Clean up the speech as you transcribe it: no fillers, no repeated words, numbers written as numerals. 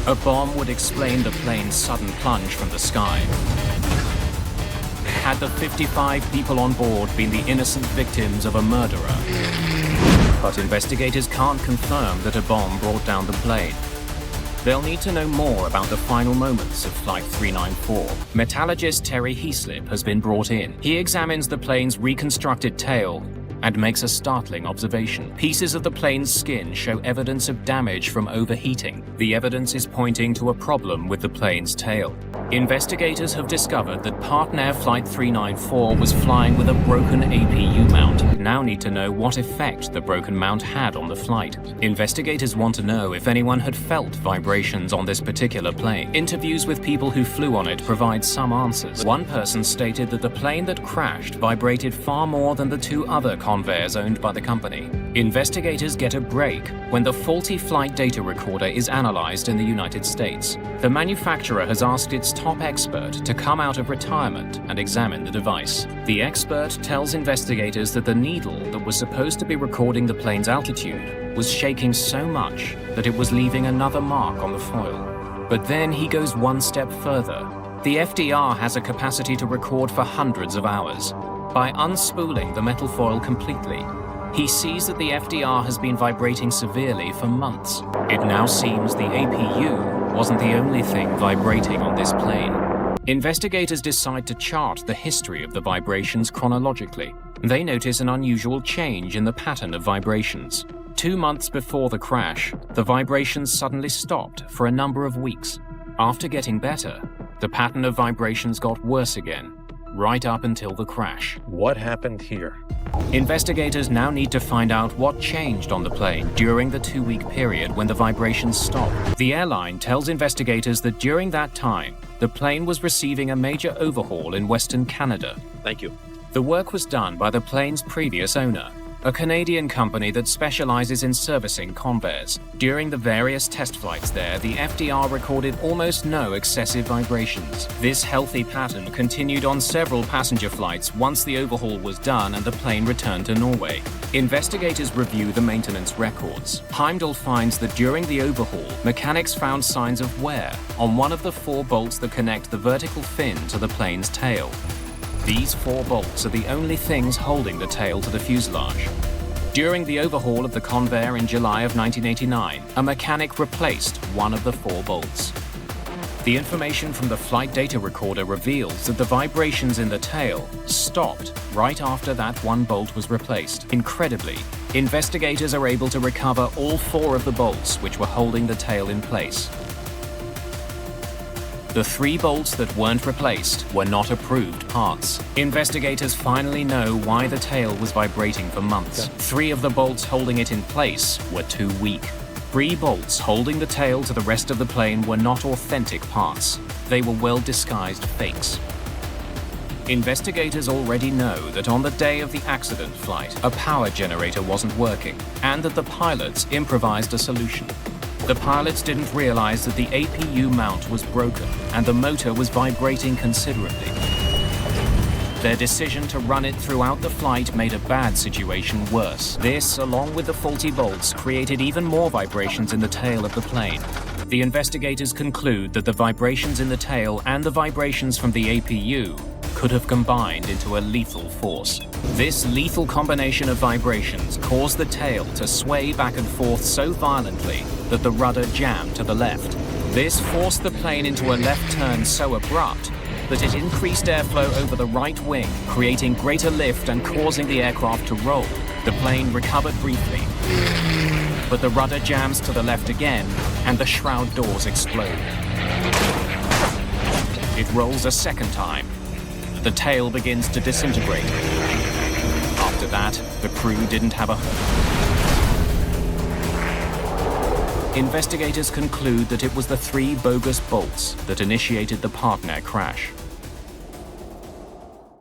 A bomb would explain the plane's sudden plunge from the sky. Had the 55 people on board been the innocent victims of a murderer? But investigators can't confirm that a bomb brought down the plane. They'll need to know more about the final moments of Flight 394. Metallurgist Terry Heaslip has been brought in. He examines the plane's reconstructed tail and makes a startling observation. Pieces of the plane's skin show evidence of damage from overheating. The evidence is pointing to a problem with the plane's tail. Investigators have discovered that Partnair Flight 394 was flying with a broken APU mount. Now need to know what effect the broken mount had on the flight. Investigators want to know if anyone had felt vibrations on this particular plane. Interviews with people who flew on it provide some answers. One person stated that the plane that crashed vibrated far more than the two other Convairs owned by the company. Investigators get a break when the faulty flight data recorder is analyzed in the United States. The manufacturer has asked its top expert to come out of retirement and examine the device. The expert tells investigators that the needle that was supposed to be recording the plane's altitude was shaking so much that it was leaving another mark on the foil. But then he goes one step further. The FDR has a capacity to record for hundreds of hours. By unspooling the metal foil completely, he sees that the FDR has been vibrating severely for months. It now seems the APU wasn't the only thing vibrating on this plane. Investigators decide to chart the history of the vibrations chronologically. They notice an unusual change in the pattern of vibrations. 2 months before the crash, the vibrations suddenly stopped for a number of weeks. After getting better, the pattern of vibrations got worse again, right up until the crash. What happened here? Investigators now need to find out what changed on the plane during the 2-week period when the vibrations stopped. The airline tells investigators that during that time, the plane was receiving a major overhaul in Western Canada. Thank you. The work was done by the plane's previous owner, a Canadian company that specializes in servicing Convairs. During the various test flights there, the FDR recorded almost no excessive vibrations. This healthy pattern continued on several passenger flights once the overhaul was done and the plane returned to Norway. Investigators review the maintenance records. Heimdall finds that during the overhaul, mechanics found signs of wear on one of the 4 bolts that connect the vertical fin to the plane's tail. These 4 bolts are the only things holding the tail to the fuselage. During the overhaul of the Convair in July of 1989, a mechanic replaced one of the 4 bolts. The information from the flight data recorder reveals that the vibrations in the tail stopped right after that one bolt was replaced. Incredibly, investigators are able to recover all 4 of the bolts which were holding the tail in place. The 3 bolts that weren't replaced were not approved parts. Investigators finally know why the tail was vibrating for months. 3 of the bolts holding it in place were too weak. 3 bolts holding the tail to the rest of the plane were not authentic parts. They were well-disguised fakes. Investigators already know that on the day of the accident flight, a power generator wasn't working, and that the pilots improvised a solution. The pilots didn't realize that the APU mount was broken and the motor was vibrating considerably. Their decision to run it throughout the flight made a bad situation worse. This, along with the faulty bolts, created even more vibrations in the tail of the plane. The investigators conclude that the vibrations in the tail and the vibrations from the APU could have combined into a lethal force. This lethal combination of vibrations caused the tail to sway back and forth so violently that the rudder jammed to the left. This forced the plane into a left turn so abrupt that it increased airflow over the right wing, creating greater lift and causing the aircraft to roll. The plane recovered briefly, but the rudder jams to the left again and the shroud doors explode. It rolls a second time. The tail begins to disintegrate. After that, the crew didn't have a hope. Investigators conclude that it was the 3 bogus bolts that initiated the Partnair crash.